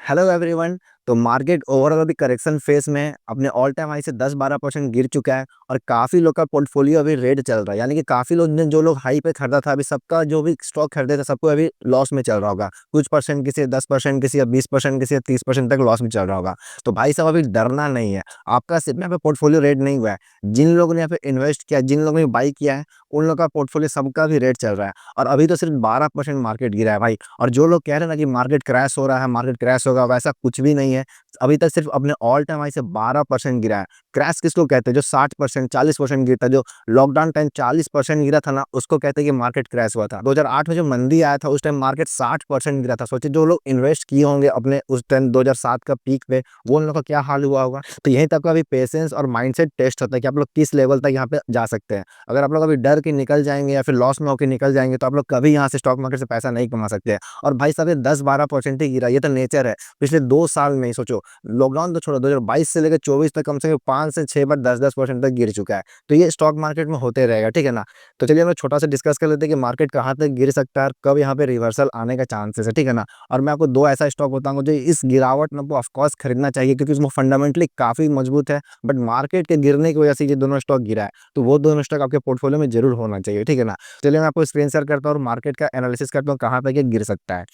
Hello everyone. तो market overall अभी correction face में है, अपने ऑल टाइम हाई से 10-12% गिर चुका है और काफी लोग का पोर्टफोलियो अभी रेड चल रहा है। यानी कि काफी लोग ने जो लोग हाई पे खरीदा था, अभी सबका जो भी स्टॉक खरीदे थे सबको अभी लॉस में चल रहा होगा। कुछ परसेंट किसी 10%, किसी 20%, किसी 30% तक लॉस में चल रहा होगा। तो भाई साहब अभी डरना नहीं है, आपका सिर्फ यहाँ पे पोर्टफोलियो रेड नहीं हुआ है। जिन लोगों ने यहाँ पे इन्वेस्ट किया, जिन लोगों ने बाई किया है, उन लोगों का पोर्टफोलियो सबका भी रेड चल रहा है। और अभी तो सिर्फ 12% मार्केट गिरा है भाई। और जो लोग कह रहे हैं ना कि मार्केट क्रैश हो रहा है, मार्केट क्रैश होगा, वैसा कुछ भी नहीं है। अभी तक सिर्फ अपने ऑल टाइम हाई से 12% गिरा है। क्रैश किसको कहते हैं? जो 60% 40% गिरता है, जो लॉकडाउन टाइम 40% गिरा था ना, उसको कहते हैं कि मार्केट क्रैश हुआ था। 2008 में जो मंदी आया था, उस टाइम मार्केट 60% गिरा था। सोचिए जो लोग इन्वेस्ट किए होंगे अपने उस टाइम 2007 का पीक पे, वो उन लोगों का क्या हाल हुआ होगा। तो यहीं तक का भी पेशेंस और माइंडसेट टेस्ट होता है कि आप लोग किस लेवल तक यहाँ पे जा सकते हैं। अगर आप लोग अभी डर के निकल जाएंगे या फिर लॉस में होकर निकल जाएंगे, तो आप लोग कभी यहाँ से स्टॉक मार्केट से पैसा नहीं कमा सकते। और भाई साहब ये 10-12% ही गिरा, ये तो नेचर है। पिछले 2 साल में ही सोचो, लॉकडाउन तो छोड़ो, 2022 से लेकर 24 तक कम से कम 5 से 6 बार 10-10% तक गिर चुका है। तो ये स्टॉक मार्केट में होते रहेगा, ठीक है ना। तो चलिए हम छोटा सा डिस्कस कर लेते हैं कि मार्केट कहाँ तक गिर सकता है और कब यहाँ पे रिवर्सल आने का चांसेस है, ठीक है ना। और मैं आपको दो ऐसा स्टॉक बताऊंगा जो इस गिरावट में आपको ऑफकोर्स खरीदना चाहिए, क्योंकि उसमें फंडामेंटली काफी मजबूत है। बट मार्केट के गिरने की वजह से ये दोनों स्टॉक गिरा है, तो वो दोनों स्टॉक आपके पोर्टफोलियो में जरूर होना चाहिए, ठीक है ना। चलिए मैं आपको स्क्रीन शेयर करता हूँ और मार्केट का एनालिसिस करता हूँ कहाँ पे ये गिर सकता है।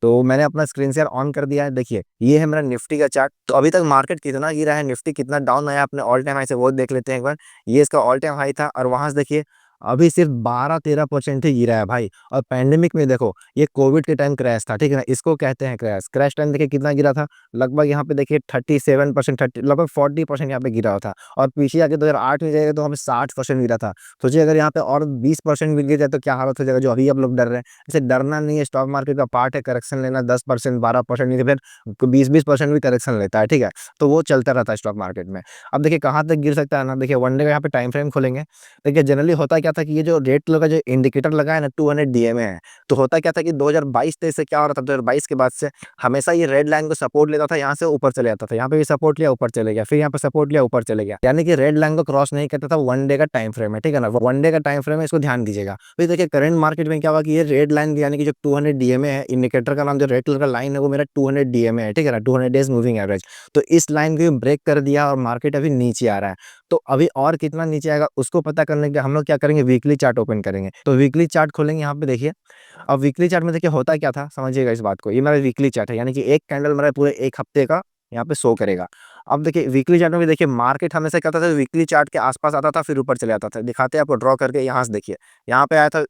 तो मैंने अपना स्क्रीन शेयर ऑन कर दिया है। देखिए ये है मेरा निफ्टी का चार्ट। तो अभी तक मार्केट कितना गिरा है, निफ्टी कितना डाउन आया अपने ऑल टाइम हाई से, वो देख लेते हैं एक बार। ये इसका ऑल टाइम हाई था और वहां से देखिए अभी सिर्फ 12-13% ही गिरा है भाई। और पैंडेमिक में देखो, ये कोविड के टाइम क्रैश था, ठीक है ना, इसको कहते हैं क्रैश। क्रैश टाइम देखिए कितना गिरा था, लगभग यहाँ पे देखिए 37%, 30 लगभग 40% यहाँ पे गिरा हुआ था। और पीछे आके 2008 में जाएगा तो हमें 60% गिरा था। सोचिए अगर यहाँ पे और 20% भी गिर जाए तो क्या हालत हो जाएगा, जो अभी आप लोग डर रहे हैं। इसे डरना नहीं है, स्टॉक मार्केट का पार्ट है, करेक्शन लेना 10% 12% नहीं तो फिर 20-20% भी करेक्शन लेता है, ठीक है। तो वो चलता रहता है स्टॉक मार्केट में। अब देखिए कहाँ तक गिर सकता है ना, देखिए वन डे का यहाँ पे टाइम फ्रेम खोलेंगे। देखिए जनरली होता क्या था कि ये जो रेड कलर का जो इंडिकेटर लगा है ना, 200 डीएमए है। तो होता क्या था कि 2022-23 से क्या हो रहा था, 2022 के बाद से हमेशा ये रेड लाइन को सपोर्ट लेता था, यहाँ से ऊपर चले जाता था, यहाँ पे भी सपोर्ट लिया ऊपर चले गया, फिर यहाँ पे सपोर्ट लिया ऊपर चले गया। यानी कि रेड लाइन को क्रॉस नहीं करता था। वन डे का टाइम फ्रेम है, ठीक है ना, वन डे का टाइम फ्रेम है, इसको ध्यान दीजिएगा। फिर देखिए करंट मार्केट में क्या हुआ कि ये रेड लाइन यानी कि जो 200 डीएमए है, इंडिकेटर का नाम जो रेड कलर का लाइन है वो मेरा 200 डीएमए है, ठीक है ना, 200 डेज मूविंग एवरेज। तो इस लाइन को ब्रेक कर दिया और मार्केट अभी नीचे आ रहा है। तो अभी और कितना नीचे आएगा उसको पता करने के लिए हम लोग क्या करेंगे, वीकली चार्ट ओपन करेंगे। तो वीकली चार्ट खोलेंगे, यहाँ पे देखिए। अब वीकली चार्ट में देखिए होता क्या था, समझिएगा इस बात को। ये मेरा वीकली चार्ट है, यानी कि एक कैंडल मेरा पूरे एक हफ्ते का यहाँ पे शो करेगा। अब देखिए वीकली चार्ट में भी देखिए मार्केट हमेशा क्या होता था, वीकली चार्ट के आसपास आता था फिर ऊपर चले जाता था। दिखाते हैं आपको ड्रॉ करके, यहाँ से देखिए, यहाँ पे आया था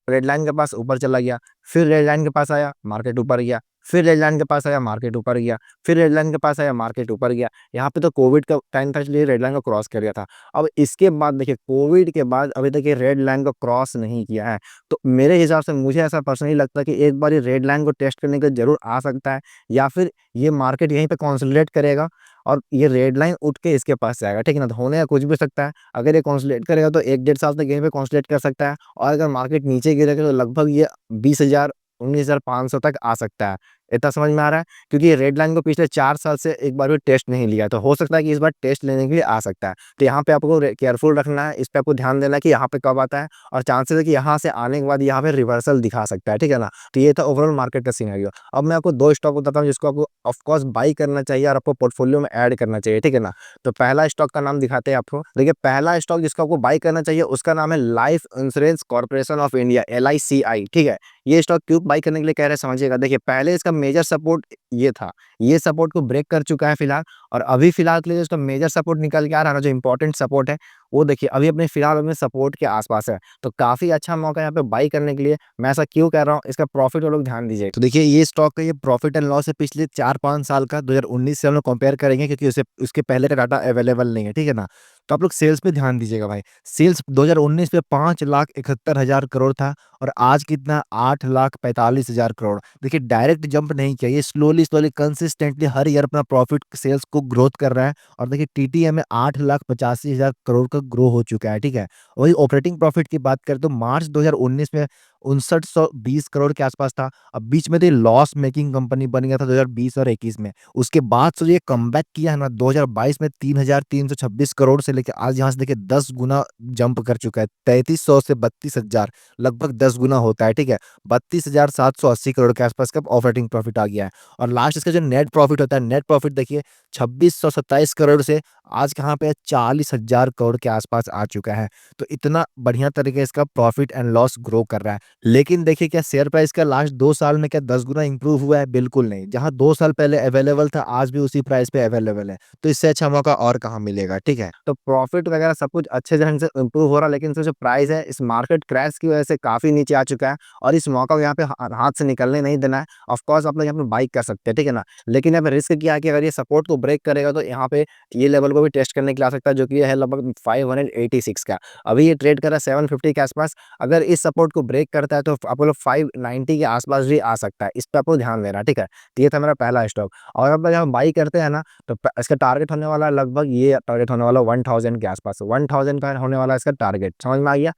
रेड लाइन के पास, ऊपर चला गया, फिर रेड लाइन के पास आया, मार्केट ऊपर गया, फिर रेड लाइन के पास आया, मार्केट ऊपर गया, फिर रेड लाइन के पास आया, मार्केट ऊपर गया। यहाँ पे तो कोविड का टाइम था इसलिए रेड लाइन को क्रॉस कर गया था। अब इसके बाद देखिए कोविड के बाद अभी तक ये रेड लाइन को क्रॉस नहीं किया है। तो मेरे हिसाब से मुझे ऐसा पर्सनली लगता है कि एक बार ये रेड लाइन को टेस्ट करने के जरूर आ सकता है, या फिर ये मार्केट यहीं पे कॉन्सोलिडेट करेगा और ये रेड लाइन उठ के इसके पास से आएगा, ठीक है ना। तो होने का कुछ भी सकता है। अगर ये कॉन्सोलिडेट करेगा तो 1-1.5 साल तक यहीं पे कॉन्सोलिडेट कर सकता है। और अगर मार्केट नीचे गिरेगा तो लगभग ये 20,000 19,500 तक आ सकता है। इतना समझ में आ रहा है, क्योंकि ये रेड लाइन को पिछले 4 साल से एक बार भी टेस्ट नहीं लिया, तो हो सकता है कि इस बार टेस्ट लेने के लिए आ सकता है। तो यहाँ पे आपको केयरफुल रखना है, इस पे आपको ध्यान देना है कि यहाँ पे कब आता है। और चांसेस है कि यहाँ से आने के बाद यहाँ पे रिवर्सल दिखा सकता है, ठीक है ना। तो ये था ओवरऑल मार्केट का सिनेरियो। अब मैं आपको दो स्टॉक बताता हूँ जिसको आपको ऑफकोर्स बाई करना चाहिए और आपको पोर्टफोलियो में ऐड करना चाहिए, ठीक है ना। तो पहला स्टॉक का नाम दिखाते हैं आपको। देखिए पहला स्टॉक जिसको आपको बाई करना चाहिए उसका नाम है life insurance corporation of India, LICI, ठीक है। ये स्टॉक क्यों बाई करने के लिए कह रहे हैं समझिएगा। देखिए पहले इसका मेजर सपोर्ट ये था, ये सपोर्ट को ब्रेक कर चुका है फिलहाल। और अभी फिलहाल के लिए इसका मेजर सपोर्ट निकल के आ रहा है ना, जो इंपॉर्टेंट सपोर्ट है वो देखिए अभी अपने फिलहाल अपने सपोर्ट के आसपास है। तो काफी अच्छा मौका है यहाँ पे बाई करने के लिए। मैं ऐसा क्यों कह रहा हूँ, इसका प्रॉफिट वो लोग ध्यान दीजिए। तो देखिए ये स्टॉक का ये प्रॉफिट एंड लॉस है पिछले 4-5 साल का, 2019 से हम लोग कंपेयर करेंगे, क्योंकि उसे उसके पहले का डाटा अवेलेबल नहीं है, ठीक है ना। तो आप लोग सेल्स पे ध्यान दीजिएगा भाई। सेल्स 2019 में 5,71,000 करोड़ था और आज कितना 8,45,000 करोड़। देखिए डायरेक्ट जंप नहीं किया, ये स्लोली स्लोली कंसिस्टेंटली हर ईयर अपना प्रॉफिट सेल्स को ग्रोथ कर रहा है। और देखिए TTM में 8,85,000 करोड़ का ग्रो हो चुका है, ठीक है। वही ऑपरेटिंग प्रॉफिट की बात करें तो मार्च 2019 में 5920 करोड़ के आसपास था। अब बीच में तो ये लॉस मेकिंग कंपनी बन गया था 2020 और 21 में। उसके बाद से जो ये कमबैक किया है ना 2022 में 3326 करोड़ से लेके आज यहाँ से देखिए 10 गुना जंप कर चुका है। 3300 से 32,000 लगभग 10 गुना होता है, ठीक है। 32,780 करोड़ के आसपास का ऑपरेटिंग प्रॉफिट आ गया है। और लास्ट इसका जो नेट प्रॉफिट होता है, नेट प्रॉफिट देखिए 2627 करोड़ से आज कहाँ पे है 40,000 करोड़ के आसपास आ चुका है। तो इतना बढ़िया तरीके से इसका प्रॉफिट एंड लॉस ग्रो कर रहा है। लेकिन देखिए क्या शेयर प्राइस का लास्ट 2 साल में क्या 10 गुना इंप्रूव हुआ है? बिल्कुल नहीं। जहाँ 2 साल पहले अवेलेबल था, आज भी उसी प्राइस पे अवेलेबल है। तो इससे अच्छा मौका और कहाँ मिलेगा, ठीक है? तो प्रॉफिट वगैरह सब कुछ अच्छे ढंग से इंप्रूव हो रहा है, लेकिन जो प्राइस है इस मार्केट क्रैश की वजह से काफ़ी नीचे आ चुका है और इस मौका को यहाँ पे हाथ से निकलने नहीं देना है। ऑफ कोर्स आप लोग यहाँ पे बाय कर सकते हैं, ठीक है ना? लेकिन यहाँ पे रिस्क क्या है कि अगर ये सपोर्ट को ब्रेक करेगा तो यहाँ पे ये लेवल को भी टेस्ट करने के लिए आ सकता है, जो कि ये है लगभग 586 का। अभी ये ट्रेड कर रहा है 750 के आसपास। अगर इस सपोर्ट को ब्रेक करता है तो आपको लोग 590 के आसपास भी आ सकता है। इस पे आपको ध्यान देना है, ठीक है? तो ये था मेरा पहला स्टॉक। और अब जब हम बाई करते हैं ना तो इसका टारगेट होने वाला है लगभग, ये टारगेट होने वाला 1000 के आसपास। 1000 का होने वाला है इसका टारगेट, समझ में आ गया?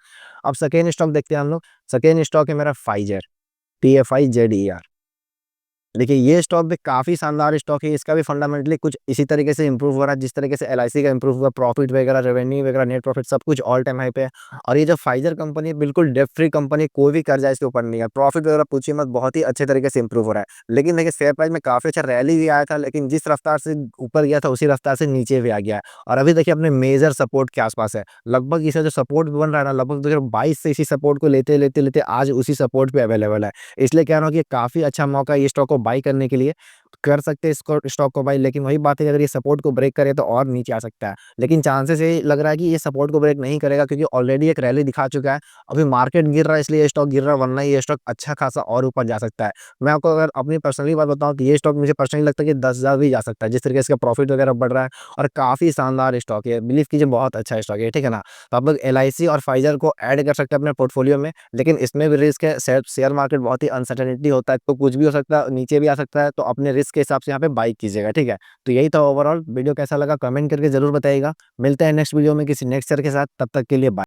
अब सेकेंड स्टॉक देखते हैं हम लोग। सेकेंड स्टॉक है मेरा फाइजर, PFIZER। देखिए ये स्टॉक भी काफ़ी शानदार स्टॉक है। इसका भी फंडामेंटली कुछ इसी तरीके से इंप्रूव हो रहा है जिस तरीके से एलआईसी का इंप्रूव हुआ। प्रॉफिट वगैरह, रेवेन्यू वगैरह, नेट प्रॉफिट सब कुछ ऑल टाइम हाई पे है। और ये जो फाइजर कंपनी है बिल्कुल डेट फ्री कंपनी, कोई भी कर्जा इसके ऊपर नहीं है। प्रॉफिट वगैरह पूछिए मत, बहुत ही अच्छे तरीके से इंप्रूव हो रहा है। लेकिन देखिए शेयर प्राइस में काफ़ी अच्छा रैली भी आया था, लेकिन जिस रफ्तार से ऊपर गया था उसी रफ्तार से नीचे भी आ गया है। और अभी देखिए अपने मेजर सपोर्ट के आसपास है। लगभग इसे जो सपोर्ट बन रहा है ना, लगभग 2022 से इसी सपोर्ट को लेते लेते लेते आज उसी सपोर्ट पे अवेलेबल है। इसलिए कह रहा हूँ कि काफ़ी अच्छा मौका है ये स्टॉक को बाई करने के लिए। कर सकते हैं इसको स्टॉक को बाई, लेकिन वही बात है कि अगर ये सपोर्ट को ब्रेक करे तो और नीचे आ सकता है। लेकिन चांसेस ये लग रहा है कि ये सपोर्ट को ब्रेक नहीं करेगा, क्योंकि ऑलरेडी एक रैली दिखा चुका है। अभी मार्केट गिर रहा है इसलिए ये स्टॉक गिर रहा है, वरना ये स्टॉक अच्छा खासा और ऊपर जा सकता है। मैं आपको अगर अपनी पर्सनली बात बताऊं तो ये स्टॉक मुझे पर्सनली लगता है कि 10,000 भी जा सकता है, जिस तरीके से इसका प्रॉफिट वगैरह बढ़ रहा है। और काफ़ी शानदार स्टॉक है, बिलीव कीजिए बहुत अच्छा स्टॉक है, ठीक है ना? तो आप लोग एलआईसी और फाइजर को ऐड कर सकते हैं अपने पोर्टफोलियो में। लेकिन इसमें भी रिस्क है, शेयर मार्केट बहुत ही अनसर्टेनिटी होता है, तो कुछ भी हो सकता है, नीचे भी आ सकता है। तो अपने रिस्क के हिसाब से यहाँ पे बाई कीजिएगा, ठीक है? तो यही था ओवरऑल। वीडियो कैसा लगा कमेंट करके जरूर बताइएगा। मिलते हैं नेक्स्ट वीडियो में किसी नेक्स्ट शेयर के साथ, तब तक के लिए बाय।